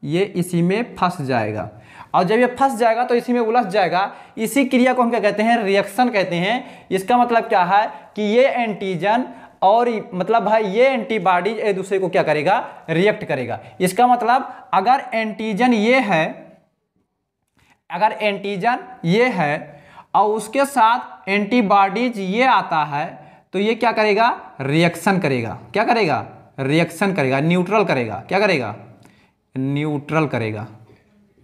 ये इसी में फंस जाएगा, और जब ये फंस जाएगा तो इसी में उलझ जाएगा। इसी क्रिया को हम क्या कहते हैं, रिएक्शन कहते हैं। इसका मतलब क्या है कि ये एंटीजन और मतलब भाई ये एंटीबॉडी एक दूसरे को क्या करेगा, रिएक्ट करेगा। इसका मतलब अगर एंटीजन ये है, अगर एंटीजन ये है और उसके साथ एंटीबॉडीज ये आता है तो ये क्या करेगा, रिएक्शन करेगा। क्या करेगा, रिएक्शन करेगा, न्यूट्रल करेगा। क्या करेगा, न्यूट्रल करेगा,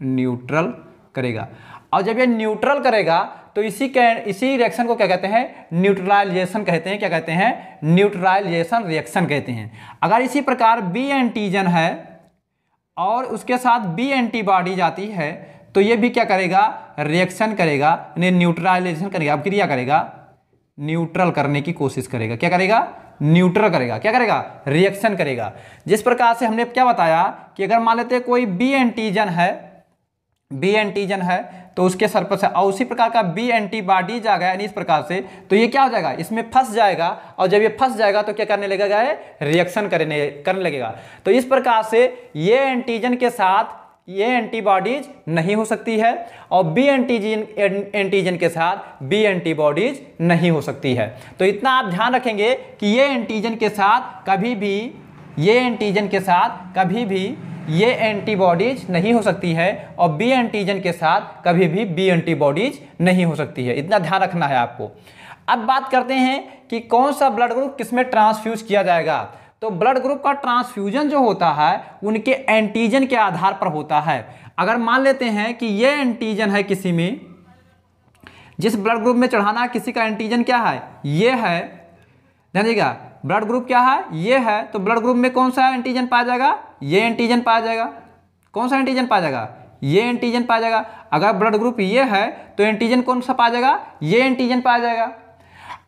न्यूट्रल करेगा। और जब ये न्यूट्रल करेगा तो इसी रिएक्शन को क्या कहते हैं, न्यूट्रलाइजेशन कहते हैं। क्या कहते हैं, न्यूट्रलाइजेशन रिएक्शन कहते हैं। अगर इसी प्रकार बी एंटीजन है और उसके साथ बी एंटीबॉडी जाती है तो ये भी क्या करेगा, रिएक्शन करेगा, यानी न्यूट्रलाइजेशन करेगा। अब क्रिया करेगा, न्यूट्रल करने की कोशिश करेगा। क्या करेगा, न्यूट्रल करेगा। क्या करेगा, रिएक्शन करेगा। जिस प्रकार से हमने क्या बताया कि अगर मान लेते हैं कोई बी एंटीजन है, बी एंटीजन है तो उसके सरफेस से, और उसी प्रकार का बी एंटीबॉडीज आ गया यानी इस प्रकार से, तो ये क्या हो जाएगा, इसमें फंस जाएगा, और जब ये फंस जाएगा तो क्या करने लगेगा, रिएक्शन करने लगेगा। तो इस प्रकार से ये एंटीजन के साथ ये एंटीबॉडीज नहीं हो सकती है, और बी एंटीजन के साथ बी एंटीबॉडीज नहीं हो सकती है। तो इतना आप ध्यान रखेंगे कि ये एंटीजन के साथ कभी भी, ये एंटीजन के साथ कभी भी ये एंटीबॉडीज नहीं हो सकती है, और बी एंटीजन के साथ कभी भी बी एंटीबॉडीज नहीं हो सकती है। इतना ध्यान रखना है आपको। अब बात करते हैं कि कौन सा ब्लड ग्रुप किसमें ट्रांसफ्यूज किया जाएगा। तो ब्लड ग्रुप का ट्रांसफ्यूजन जो होता है उनके एंटीजन के आधार पर होता है। अगर मान लेते हैं कि ये एंटीजन है किसी में, जिस ब्लड ग्रुप में चढ़ाना, किसी का एंटीजन क्या है, ये है, ध्यान दीजिएगा, ब्लड ग्रुप क्या है, ये है, तो ब्लड ग्रुप में कौन सा एंटीजन पाया जाएगा, ये एंटीजन पाया जाएगा। कौन सा एंटीजन पाया जाएगा, ये एंटीजन पाया जाएगा। अगर ब्लड ग्रुप ये है तो एंटीजन कौन सा पाया जाएगा, ये एंटीजन पाया जाएगा।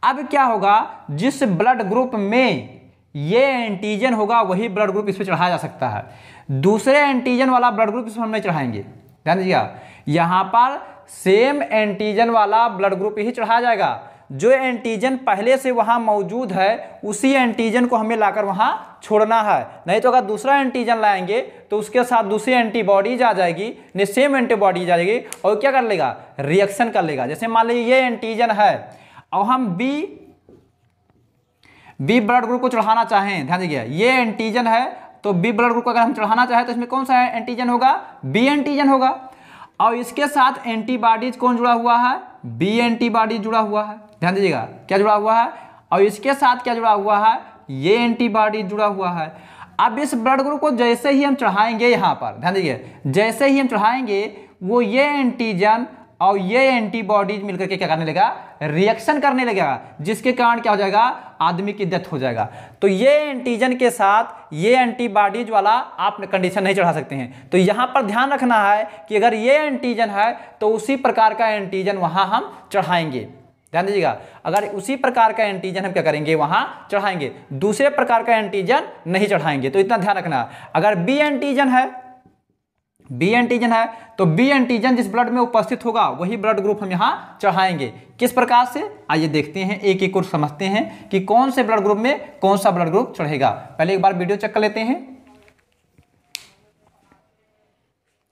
अब क्या होगा, जिस ब्लड ग्रुप में ये एंटीजन होगा वही ब्लड ग्रुप इस पर चढ़ाया जा सकता है। दूसरे एंटीजन वाला ब्लड ग्रुप इस पर हम नहीं चढ़ाएंगे। ध्यान दीजिएगा, यहाँ पर सेम एंटीजन वाला ब्लड ग्रुप ही चढ़ाया जाएगा। जो एंटीजन पहले से वहाँ मौजूद है उसी एंटीजन को हमें लाकर वहाँ छोड़ना है। नहीं तो अगर दूसरा एंटीजन लाएंगे तो उसके साथ दूसरी एंटीबॉडीज आ जाएगी, नहीं सेम एंटीबॉडीज आ जाएगी, और क्या कर लेगा, रिएक्शन कर लेगा। जैसे मान लीजिए ये एंटीजन है और हम बी ब्लड ग्रुप को चढ़ाना चाहें, ध्यान दीजिए ये एंटीजन है तो बी ब्लड ग्रुप को अगर हम चढ़ाना चाहें तो इसमें कौन सा एंटीजन होगा, बी एंटीजन होगा। और इसके साथ एंटीबॉडीज कौन जुड़ा हुआ है, बी एंटीबॉडी जुड़ा हुआ है। ध्यान दीजिएगा क्या जुड़ा हुआ है, और इसके साथ क्या जुड़ा हुआ है, ये एंटीबॉडी जुड़ा हुआ है। अब इस ब्लड ग्रुप को जैसे ही हम चढ़ाएंगे, यहाँ पर ध्यान दीजिए, जैसे ही हम चढ़ाएंगे वो ये एंटीजन और ये एंटीबॉडीज मिलकर के क्या करने लगेगा, रिएक्शन करने लगेगा, जिसके कारण क्या हो जाएगा, आदमी की डेथ हो जाएगा। तो ये एंटीजन के साथ ये एंटीबॉडीज वाला आप कंडीशन नहीं चढ़ा सकते हैं। तो यहाँ पर ध्यान रखना है कि अगर ये एंटीजन है तो उसी प्रकार का एंटीजन वहाँ हम चढ़ाएंगे। ध्यान दीजिएगा, अगर उसी प्रकार का एंटीजन हम क्या करेंगे, वहाँ चढ़ाएंगे, दूसरे प्रकार का एंटीजन नहीं चढ़ाएंगे। तो इतना ध्यान रखना, अगर बी एंटीजन है, बी एंटीजन है तो बी एंटीजन जिस ब्लड में उपस्थित होगा वही ब्लड ग्रुप हम यहाँ चढ़ाएंगे। किस प्रकार से, आइए देखते हैं, एक एक और समझते हैं कि कौन से ब्लड ग्रुप में कौन सा ब्लड ग्रुप चढ़ेगा। पहले एक बार वीडियो चेक कर लेते हैं।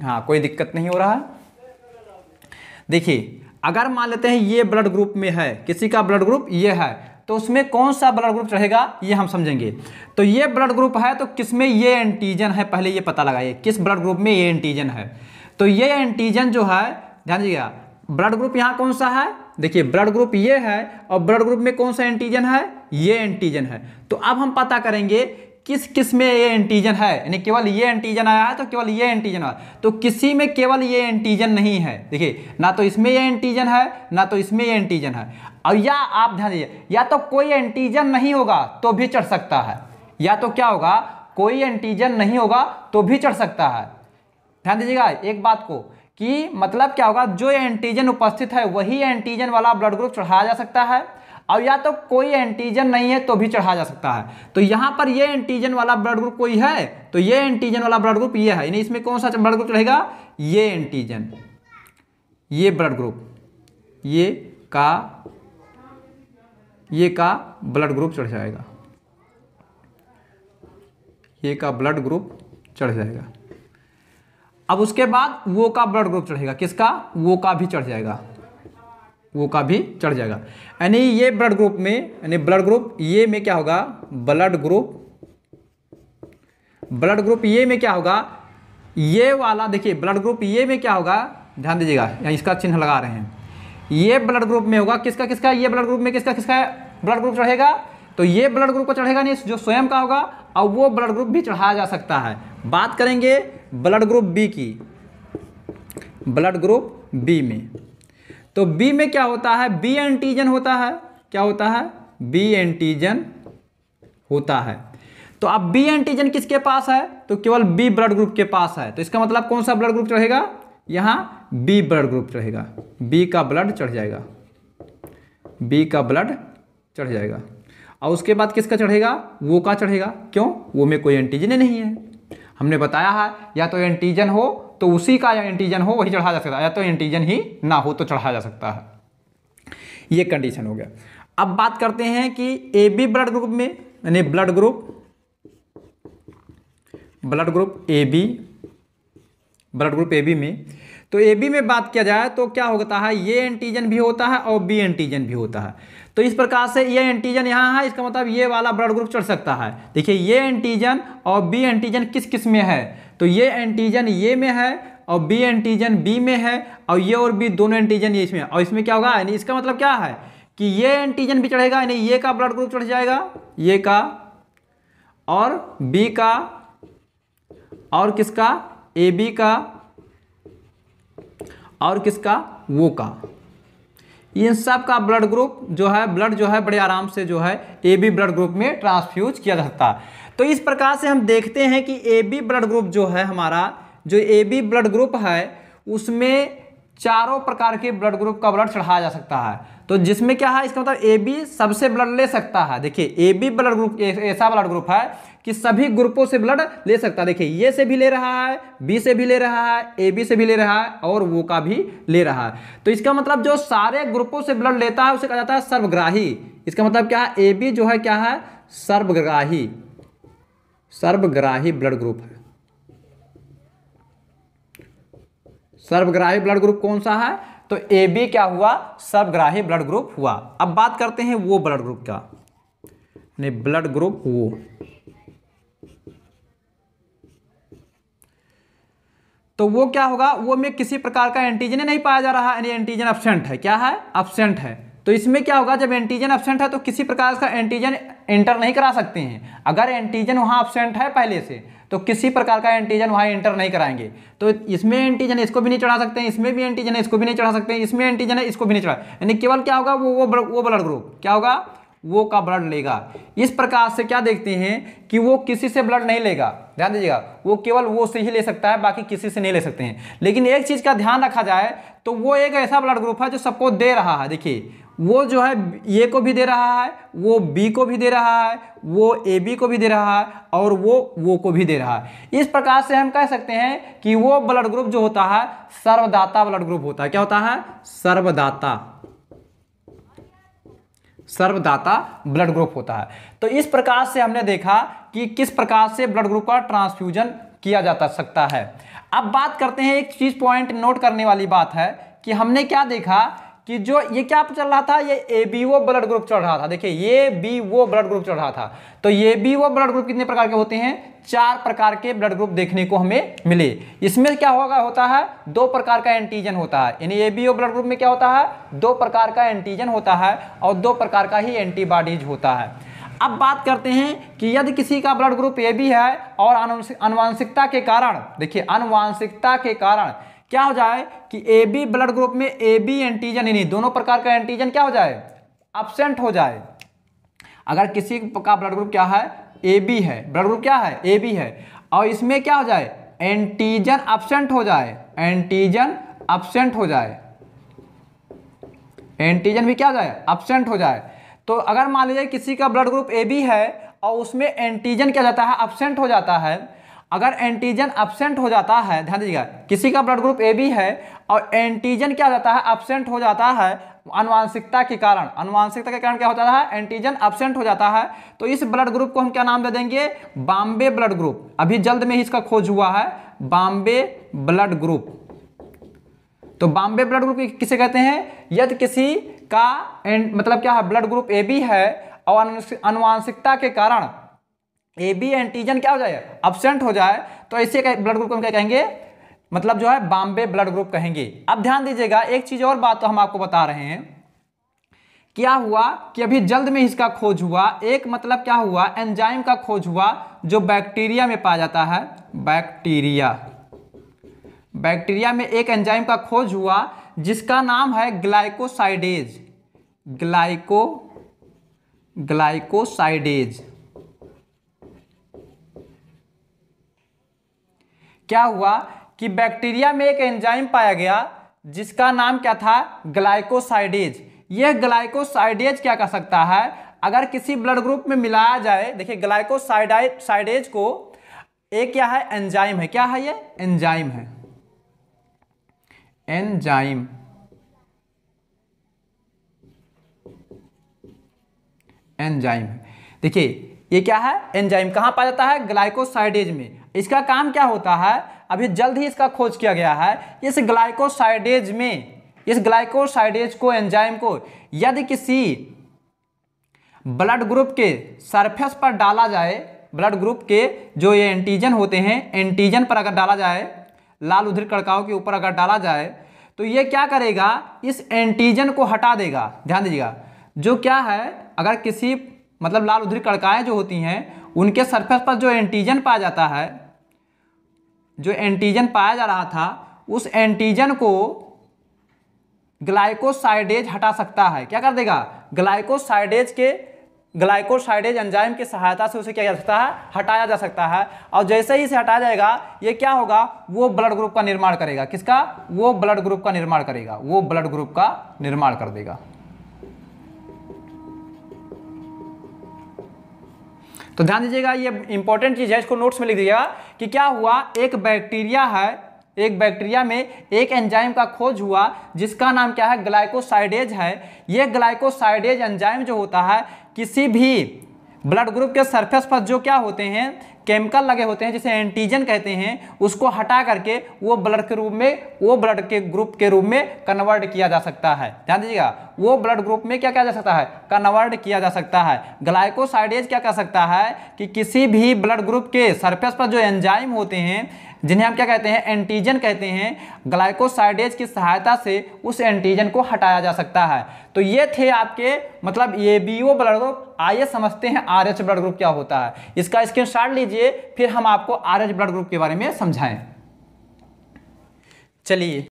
हाँ, कोई दिक्कत नहीं हो रहा है। देखिए, अगर मान लेते हैं ये ब्लड ग्रुप में है, किसी का ब्लड ग्रुप ये है, तो उसमें कौन सा ब्लड ग्रुप चढ़ेगा ये हम समझेंगे। तो ये ब्लड ग्रुप है तो किसमें ये एंटीजन है, पहले ये पता लगाइए किस ब्लड ग्रुप में ये एंटीजन है। तो ये एंटीजन जो है, ध्यान दीजिएगा, ब्लड ग्रुप यहाँ कौन सा है, देखिए ब्लड ग्रुप ये है और ब्लड ग्रुप में कौन सा एंटीजन है, ये एंटीजन है। तो अब हम पता करेंगे किस किस में ये एंटीजन है, यानी केवल ये एंटीजन आया है तो केवल ये एंटीजन आया, तो किसी में केवल ये एंटीजन नहीं है। देखिए ना तो इसमें ये एंटीजन है ना तो इसमें ये एंटीजन है। और या आप ध्यान दीजिए, या तो कोई एंटीजन नहीं होगा तो भी चढ़ सकता है, या तो क्या होगा, कोई एंटीजन नहीं होगा तो भी चढ़ सकता है। ध्यान दीजिएगा एक बात को कि मतलब क्या होगा, जो एंटीजन उपस्थित है वही एंटीजन वाला ब्लड ग्रुप चढ़ाया जा सकता है, और या तो कोई एंटीजन नहीं है तो भी चढ़ाया जा सकता है। तो यहां पर ये एंटीजन वाला ब्लड ग्रुप कोई है तो ये एंटीजन वाला ब्लड ग्रुप ये है, यानी इसमें कौन सा ब्लड ग्रुप चढ़ेगा, ये एंटीजन, ये ब्लड ग्रुप, ये का ब्लड ग्रुप चढ़ जाएगा, ये का ब्लड ग्रुप चढ़ जाएगा। अब उसके बाद वो का ब्लड ग्रुप चढ़ेगा, किसका, वो का भी चढ़ जाएगा, वो का भी चढ़ जाएगा। यानी ये ब्लड ग्रुप में, यानी ब्लड ग्रुप ये में क्या होगा, ब्लड ग्रुप ये में क्या होगा, ये वाला देखिए ब्लड ग्रुप ये में क्या होगा, ध्यान दीजिएगा यहाँ इसका चिन्ह लगा रहे हैं, ये ब्लड ग्रुप में होगा किसका किसका, ये ब्लड ग्रुप में किसका किसका ब्लड ग्रुप चढ़ेगा, तो ये ब्लड ग्रुप को चढ़ेगा नहीं जो स्वयं का होगा, और वो ब्लड ग्रुप भी चढ़ाया जा सकता है। बात करेंगे ब्लड ग्रुप बी की, ब्लड ग्रुप बी में, तो बी में क्या होता है, बी एंटीजन होता है, क्या होता है, बी एंटीजन होता है। तो अब बी एंटीजन किसके पास है, तो केवल बी ब्लड ग्रुप के पास है, तो इसका मतलब कौन सा ब्लड ग्रुप चढ़ेगा, यहाँ बी ब्लड ग्रुप चढ़ेगा, बी का ब्लड चढ़ जाएगा, बी का ब्लड चढ़ जाएगा। और उसके बाद किसका चढ़ेगा, वो का चढ़ेगा, क्यों, वो में कोई एंटीजन नहीं है। हमने बताया है या तो एंटीजन हो तो उसी का एंटीजन हो वही चढ़ाया जा सकता है, या तो एंटीजन ही ना हो तो चढ़ाया जा सकता है, ये कंडीशन हो गया। अब बात करते हैं कि ए बी ब्लड ग्रुप में, यानी blood group A B, blood group A B में, तो ए बी में बात किया जाए तो क्या होता है, ये एंटीजन भी होता है और बी एंटीजन भी होता है। तो इस प्रकार से ये एंटीजन यहाँ है, इसका मतलब ये वाला ब्लड ग्रुप चढ़ सकता है। देखिए ये एंटीजन और बी एंटीजन किस किस में है, तो ये एंटीजन ये में है और बी एंटीजन बी में है, और ये और बी दोनों एंटीजन ये इसमें, और इसमें क्या होगा, यानी इसका मतलब क्या है कि ये एंटीजन भी चढ़ेगा, यानी ये का ब्लड ग्रुप चढ़ जाएगा, ये का और बी का और किसका, ए बी का और किसका, वो का, इन सब का ब्लड ग्रुप जो है, ब्लड जो है बड़े आराम से जो है ए बी ब्लड ग्रुप में ट्रांसफ्यूज किया जा सकता है। तो इस प्रकार से हम देखते हैं कि ए बी ब्लड ग्रुप जो है हमारा, जो ए बी ब्लड ग्रुप है उसमें चारों प्रकार के ब्लड ग्रुप का ब्लड चढ़ाया जा सकता है। तो जिसमें क्या है, इसका मतलब ए बी सबसे ब्लड ले सकता है। देखिए ए बी ब्लड ग्रुप ऐसा ब्लड ग्रुप है कि सभी ग्रुपों से ब्लड ले सकता है। देखिए ये से भी ले रहा है, बी से भी ले रहा है, ए बी से भी ले रहा है और वो का भी ले रहा है। तो इसका मतलब जो सारे ग्रुपों से ब्लड लेता है उसे कहा जाता है सर्वग्राही। इसका मतलब क्या है, ए बी जो है क्या है, सर्वग्राही, सर्वग्राही ब्लड ग्रुप है। सर्वग्राही ब्लड ग्रुप कौन सा है, तो ए बी क्या हुआ, सर्वग्राही ब्लड ग्रुप हुआ। अब बात करते हैं वो ब्लड ग्रुप का, ब्लड ग्रुप वो, तो वो क्या होगा, वो में किसी प्रकार का एंटीजन नहीं पाया जा रहा है, यानी एंटीजन एब्सेंट है। क्या है, एब्सेंट है। तो इसमें क्या होगा, जब एंटीजन एब्सेंट है तो किसी प्रकार का एंटीजन एंटर नहीं करा सकते हैं। अगर एंटीजन वहां एब्सेंट है पहले से तो किसी प्रकार का एंटीजन वहां एंटर नहीं कराएंगे। तो इसमें एंटीजन है, इसको भी नहीं चढ़ा सकते हैं, इसमें भी एंटीजन है, इसको भी नहीं चढ़ा सकते हैं, इसमें एंटीजन है, इसको भी नहीं चढ़ा, यानी केवल क्या होगा, वो ब्लड ग्रुप क्या होगा, वो का ब्लड लेगा। इस प्रकार से क्या देखते हैं कि वो किसी से ब्लड नहीं लेगा, ध्यान दीजिएगा, वो केवल वो से ही ले सकता है, बाकी किसी से नहीं ले सकते हैं। लेकिन एक चीज का ध्यान रखा जाए तो वो एक ऐसा ब्लड ग्रुप है जो सबको दे रहा है। देखिए वो जो है ए को भी दे रहा है, वो बी को भी दे रहा है, वो ए बी को भी दे रहा है और वो को भी दे रहा है। इस प्रकार से हम कह सकते हैं कि वो ब्लड ग्रुप जो होता है सर्वदाता ब्लड ग्रुप होता है। क्या होता है, सर्वदाता, सर्वदाता ब्लड ग्रुप होता है। तो इस प्रकार से हमने देखा कि किस प्रकार से ब्लड ग्रुप का ट्रांसफ्यूजन किया जा सकता है। अब बात करते हैं, एक चीज पॉइंट नोट करने वाली बात है कि हमने क्या देखा कि जो ये क्या चल रहा था, ये A B O blood group चल रहा था। देखिए ये बी ओ ब्लड ग्रुप चल रहा था। तो ये बी ओ ब्लड ग्रुप कितने प्रकार के होते हैं, 4 प्रकार के ब्लड ग्रुप देखने को हमें मिले। इसमें क्या होता है, 2 प्रकार का एंटीजन होता है, यानी A B O blood group में क्या होता है, 2 प्रकार का एंटीजन होता है और 2 प्रकार का ही एंटीबॉडीज होता है। अब बात करते हैं कि यदि किसी का ब्लड ग्रुप ए बी है और आनुवंशिकता के कारण, देखिए आनुवंशिकता के कारण क्या हो जाए कि ए बी ब्लड ग्रुप में ए बी एंटीजन यानी दोनों प्रकार का एंटीजन क्या हो जाए, एब्सेंट हो जाए। अगर किसी का ब्लड ग्रुप क्या है, ए बी है, ब्लड ग्रुप क्या है, ए बी है, और इसमें क्या हो जाए, एंटीजन एब्सेंट हो जाए, एंटीजन एब्सेंट हो जाए, एंटीजन भी क्या हो जाए, एब्सेंट हो जाए। तो अगर मान लीजिए किसी का ब्लड ग्रुप ए बी है और उसमें एंटीजन क्या जाता है, एब्सेंट हो जाता है। अगर एंटीजन एब्सेंट हो जाता है, ध्यान दीजिएगा, किसी का ब्लड ग्रुप ए बी है और एंटीजन क्या जाता है, एब्सेंट हो जाता है आनुवंशिकता के कारण। आनुवंशिकता के कारण क्या होता है, एंटीजन एब्सेंट हो जाता है। तो इस ब्लड ग्रुप को हम क्या नाम दे देंगे, बॉम्बे ब्लड ग्रुप। अभी जल्द में ही इसका खोज हुआ है, बॉम्बे ब्लड ग्रुप। तो बॉम्बे ब्लड ग्रुप किसे कहते हैं, यदि किसी का मतलब क्या है, ब्लड ग्रुप ए बी है और आनुवंशिकता के कारण ए बी एंटीजन क्या हो जाए, एब्सेंट हो जाए, तो ऐसे ब्लड ग्रुप को हम क्या कहेंगे, मतलब जो है बॉम्बे ब्लड ग्रुप कहेंगे। अब ध्यान दीजिएगा, एक चीज और बात तो हम आपको बता रहे हैं, क्या हुआ कि अभी जल्द में इसका खोज हुआ, एक मतलब क्या हुआ, एंजाइम का खोज हुआ जो बैक्टीरिया में पाया जाता है। बैक्टीरिया में एक एंजाइम का खोज हुआ जिसका नाम है ग्लाइकोसाइडेज। ग्लाइकोसाइडेज। क्या हुआ कि बैक्टीरिया में एक एंजाइम पाया गया जिसका नाम क्या था, ग्लाइकोसाइडेज। यह ग्लाइकोसाइडेज क्या कर सकता है, अगर किसी ब्लड ग्रुप में मिलाया जाए, देखिए ग्लाइकोसाइडेज को एक क्या है, एंजाइम है। क्या है ये, एंजाइम है, एंजाइम। एंजाइम है, देखिए ये क्या है, एंजाइम। कहां पाया जाता है, ग्लाइकोसाइडेज में। इसका काम क्या होता है, अभी जल्द ही इसका खोज किया गया है। इस ग्लाइकोसाइडेज में, इस ग्लाइकोसाइडेज को, एंजाइम को यदि किसी ब्लड ग्रुप के सरफेस पर डाला जाए, ब्लड ग्रुप के जो ये एंटीजन होते हैं, एंटीजन पर अगर डाला जाए, लाल उधिर कणिकाओं के ऊपर अगर डाला जाए, तो ये क्या करेगा, इस एंटीजन को हटा देगा। ध्यान दीजिएगा, जो क्या है, अगर किसी मतलब लाल उधिर कणिकाएं जो होती हैं उनके सरफेस पर जो एंटीजन पाया जाता है, जो एंटीजन पाया जा रहा था, उस एंटीजन को ग्लाइकोसाइडेज हटा सकता है। क्या कर देगा, ग्लाइकोसाइडेज एंजाइम की सहायता से उसे क्या जा सकता है, हटाया जा सकता है। और जैसे ही इसे हटाया जाएगा, ये क्या होगा, वो ब्लड ग्रुप का निर्माण करेगा। किसका, वो ब्लड ग्रुप का निर्माण करेगा, वो ब्लड ग्रुप का निर्माण कर देगा। तो ध्यान दीजिएगा, ये इंपॉर्टेंट चीज है, इसको नोट्स में लिख दीजिएगा कि क्या हुआ, एक बैक्टीरिया है, एक बैक्टीरिया में एक एंजाइम का खोज हुआ जिसका नाम क्या है, ग्लाइकोसाइडेज है। ये ग्लाइकोसाइडेज एंजाइम जो होता है, किसी भी ब्लड ग्रुप के सरफेस पर जो क्या होते हैं, केमिकल लगे होते हैं जिसे एंटीजन कहते हैं, उसको हटा करके वो ब्लड के रूप में, वो ब्लड के ग्रुप के रूप में कन्वर्ट किया जा सकता है। ध्यान दीजिएगा, वो ब्लड ग्रुप में क्या किया जा सकता है, कन्वर्ट किया जा सकता है। ग्लाइकोसाइडेज क्या कर सकता है कि किसी भी ब्लड ग्रुप के सरफेस पर जो एंजाइम होते हैं, जिन्हें हम क्या कहते हैं, एंटीजन कहते हैं, ग्लाइकोसाइडेज की सहायता से उस एंटीजन को हटाया जा सकता है। तो ये थे आपके मतलब एबीओ ब्लड ग्रुप। आइए समझते हैं आरएच ब्लड ग्रुप क्या होता है। इसका स्क्रीनशॉट लीजिए, फिर हम आपको आरएच ब्लड ग्रुप के बारे में समझाएं। चलिए।